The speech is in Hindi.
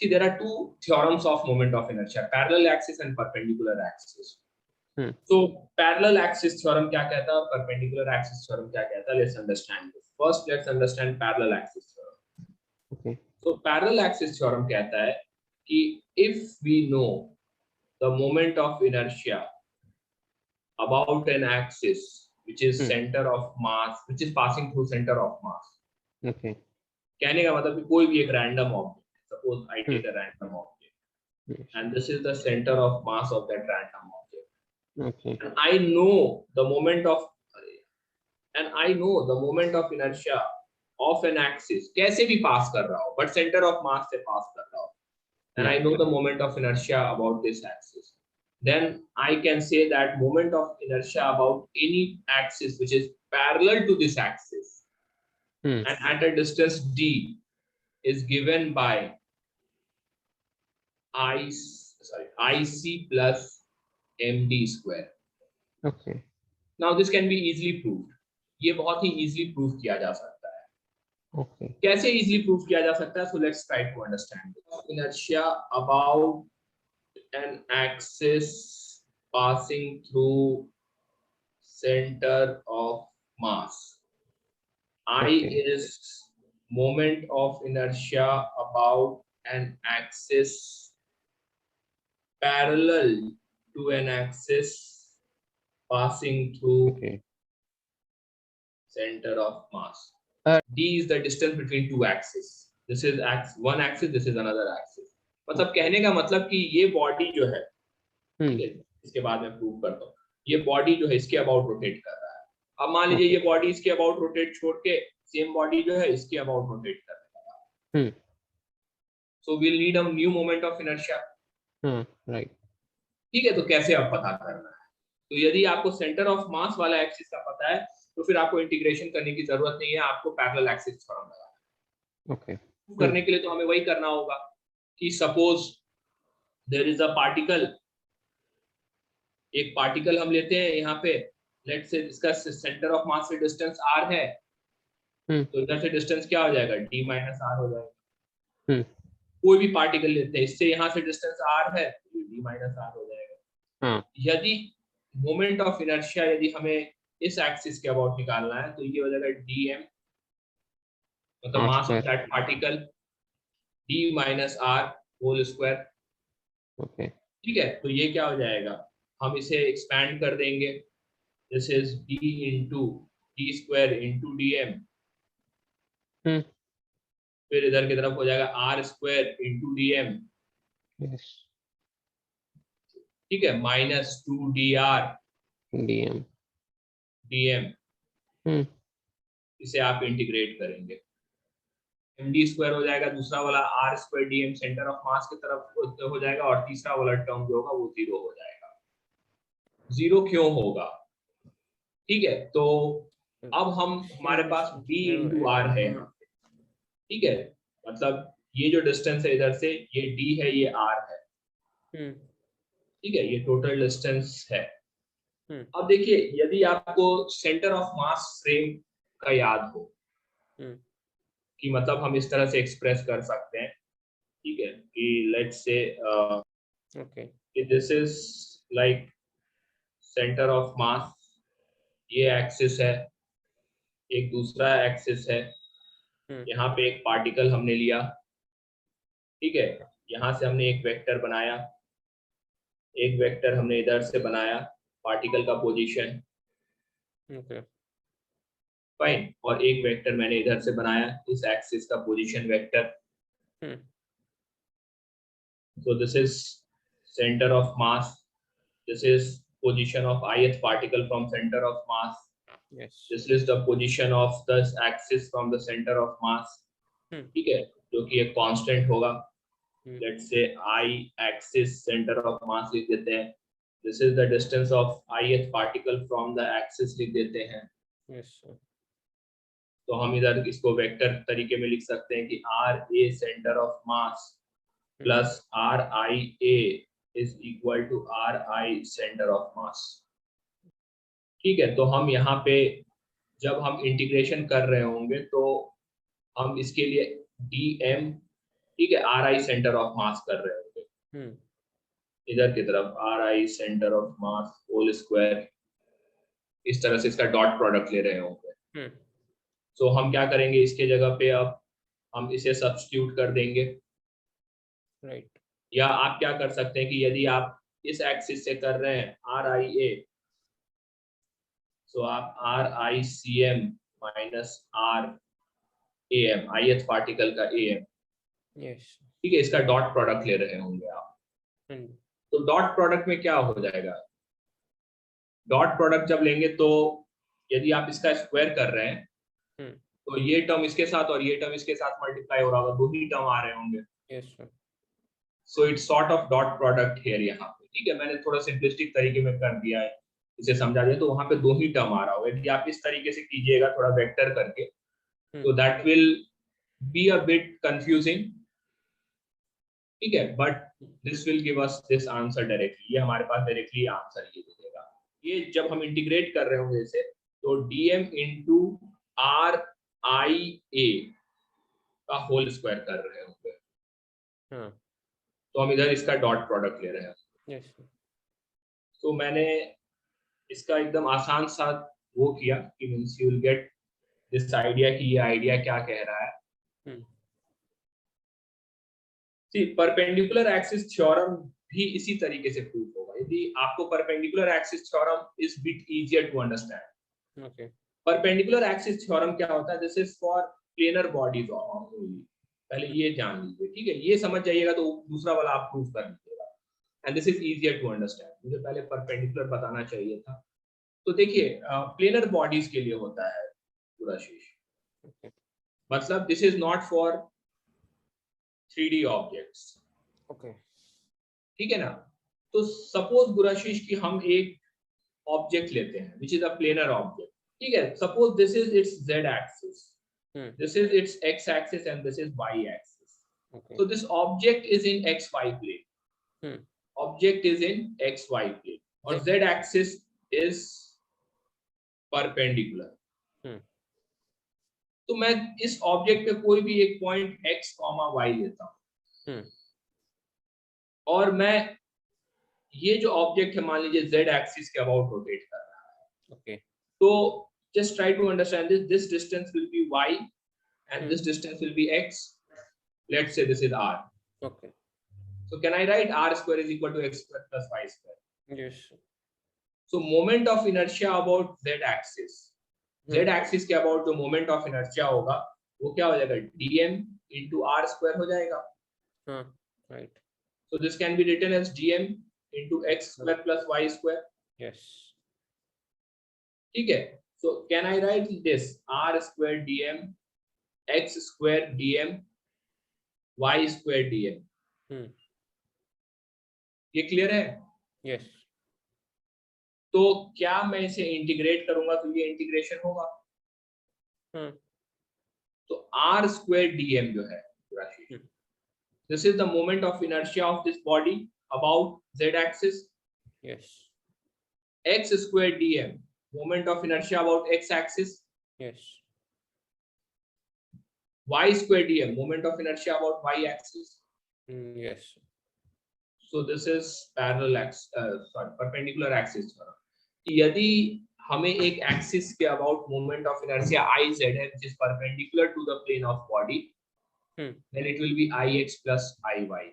See, there are two theorems of moment of inertia: parallel axis and perpendicular axis. So parallel axis theorem क्या कहता है, perpendicular axis theorem क्या कहता है? Let's understand this. First, let's understand parallel axis theorem. Okay. So parallel axis theorem कहता है कि if we know the moment of inertia about an axis which is center of mass, which is passing through center of mass. Okay. कहने का मतलब कि कोई भी एक random object, suppose I take a random object, and this is the center of mass of that random object. Okay. And I know the moment of inertia of an axis कैसे भी pass कर रहा हो, but center of mass से pass कर रहा हो, and I know the moment of inertia about this axis, then I can say that moment of inertia about any axis which is parallel to this axis and at a distance d is given by IC plus md square. Okay. Now this can be easily proved. ये बहुत ही easily prove किया जा सकता है. Okay. कैसे easily prove किया जा सकता है? So let's try to understand it. Inertia about an axis passing through center of mass. I is moment of inertia about an axis parallel to an axis passing through center of mass. D is the distance between two axes. This is one axis, this is another axis. मतलब कहने का मतलब कि ये बॉडी जो है, ठीक है, इसके बाद मैं प्रूव करता हूँ, ये बॉडी जो है इसके अबाउट रोटेट कर रहा है. अब मान लीजिए ये बॉडी इसके अबाउट रोटेट छोड़ के सेम बॉडी जो है इसके अबाउट रोटेट कर रहा है. So we'll need a new moment of inertia. Right. ठीक है, तो कैसे आप पता करना है? तो यदि आपको सेंटर ऑफ मास वाला एक्सिस का पता है तो फिर आपको इंटीग्रेशन करने की जरूरत नहीं है, आपको पैरेलल एक्सिस थ्योरम लगाना है. Okay. करने के लिए तो हमें वही करना होगा कि suppose there is a particle, एक पार्टिकल हम लेते हैं यहाँ पे, लेट्स से इसका सेंटर ऑफ मास से डिस्टेंस r है, तो इधर से डिस्टेंस क्या हो जाएगा, d माइनस r हो जाएगा. कोई भी पार्टिकल लेते हैं, इससे यहाँ से डिस्टेंस r है, d माइनस r हो जाएगा. यदि मोमेंट ऑफ इनर्शिया यदि हमें इस एक्सिस के अबाउट निकालना है तो ये हो जाएगा dm, मतलब mass of that particle, d minus r whole square. Okay. ठीक है, तो ये क्या हो जाएगा, हम इसे एक्सपैंड कर देंगे, this is d into T square into dm, फिर इधर की तरफ हो जाएगा r square into dm. Yes. ठीक है, माइनस 2dr dm. इसे आप इंटीग्रेट करेंगे, md स्क्वायर हो जाएगा, दूसरा वाला r square dm centre of मास की तरफ हो जाएगा, और तीसरा वाला टर्म जो होगा वो 0 हो जाएगा. 0 क्यों होगा? ठीक है, तो अब हम हमारे पास b इंटू r है यहाँ पे. ठीक है, मतलब ये जो डिस्टेंस है इधर से, ये d है, ये r है. ठीक है, ये टोटल डिस्टेंस है. अब देखिए, यदि आपको सेंटर ऑफ मास फ्रेम का याद हो कि मतलब हम इस तरह से एक्सप्रेस कर सकते हैं, ठीक है, कि let's say this is like centre of मास, ये एक्सिस है, एक दूसरा एक्सिस है, यहाँ पे एक पार्टिकल हमने लिया. ठीक है, यहाँ से हमने एक वेक्टर बनाया, एक वेक्टर हमने इधर से बनाया, पार्टिकल का पोजीशन, फाइन, और एक वेक्टर मैंने इधर से बनाया, इस एक्सिस का position vector. So this is center of mass, this is position of ith particle from center of mass. Yes. This is the position of this axis from the center of mass. ठीक है, जो कि एक कांस्टेंट होगा. Let's say I axis center of mass लिख देते हैं. This is the distance of ith particle from the axis लिख देते हैं. Yes, sir. तो हम इधर इसको वेक्टर तरीके में लिख सकते हैं कि r a center of mass plus r I a is equal to r I center of mass. ठीक है, तो हम यहाँ पे जब हम इंटीग्रेशन कर रहे होंगे तो हम इसके लिए dm ठीक है, R I centre of mass कर रहे होंगे इधर की तरफ, R I centre of mass whole square, इस तरह से इसका डॉट प्रोडक्ट ले रहे होंगे। सो हम क्या करेंगे इसके जगह पे, अब हम इसे सब्स्टिट्यूट कर देंगे, राइट। या आप क्या कर सकते हैं कि यदि आप इस एक्सिस से कर रहे हैं आर आई ए, तो आप R I C M minus R A M, I th particle का ए एम, यस। ठीक है, इसका डॉट प्रोडक्ट ले रहे होंगे आप। तो डॉट प्रोडक्ट में क्या हो जाएगा, डॉट प्रोडक्ट जब लेंगे तो यदि आप इसका स्क्वायर कर रहे हैं तो ये टर्म इसके साथ और ये टर्म इसके साथ मल्टीप्लाई हो रहा होगा, दो ही टर्म आ रहे होंगे। Yes sir. So it's sort of dot product here यहाँ पे, ठीक है, मैंने थोड़ा सिंपलिस्टिक तरीके में कर दिया है, इसे समझा दिया, तो वहां पे दो ही टर्म आ रहा होगा। यदि आप इस तरीके से कीजिएगा थोड़ा वेक्टर करके, तो that will be a bit confusing, ठीक है, but this will give us this answer directly, ये हमारे पास डायरेक्टली आंसर ये दे देगा। ये जब हम इंटीग्रेट कर रहे होंगे इसे, तो dm इंटू आर आई ए का होल स्क्वायर कर रहे होंगे, तो हम इधर इसका डॉट प्रोडक्ट ले रहे हैं। Yes sir. तो मैंने इसका एकदम आसान सा वो किया कि means you will get this idea कि ये आइडिया क्या कह रहा है। सी परपेंडिकुलर एक्सिस थ्योरम भी इसी तरीके से प्रूव होगा, यदि आपको perpendicular axis theorem is bit easier to understand. Okay. Perpendicular axis theorem क्या होता है, this is for planar bodies only, पहले ये जान लीजिए, ठीक है, ये समझ जाइएगा तो दूसरा वाला आप प्रूव कर लीजिएगा, and this is easier to understand. मुझे पहले परपेंडिकुलर बताना चाहिए था। तो देखिए प्लेनर बॉडीज के लिए होता है पूरा शीश, मतलब this is not for 3D objects, okay. ठीक है ना। तो सपोज गुराशीष की हम एक ऑब्जेक्ट लेते हैं which is a planar object, ठीक है, suppose this is it's z axis, this is its x axis and this is y axis. Okay. So this object is in xy plane. Object is in xy plane और z axis is perpendicular. तो मैं इस ऑब्जेक्ट पे कोई भी एक पॉइंट x, y लेता हूं, और मैं ये जो ऑब्जेक्ट है मान लीजिए z एक्सिस के अबाउट रोटेट कर रहा है। Okay. तो just try to understand this. This distance will be y and this distance will be x. Let's say this is r. Okay. So can I write r square is equal to x square plus y square? Yes. So moment of inertia about z axis. Z axis के about जो moment of inertia होगा वो क्या हो जाएगा, dm into r square हो जाएगा. Right. So this can be written as dm into x square plus y square. Yes. ठीक है. So can I write this r square dm, x square dm, y square dm? ये क्लियर है? Yes. तो क्या मैं इसे इंटीग्रेट करूंगा तो ये इंटीग्रेशन होगा। तो r square dm जो है राशि, this is the moment of inertia of this body about z axis. Yes. x square dm, moment of inertia about x axis. Yes. y square dm, moment of inertia about y axis. Yes. So this is perpendicular axis. यदि हमें एक एक्सिस के about moment of inertia iz है which is perpendicular to the plane of body, then it will be ix plus iy.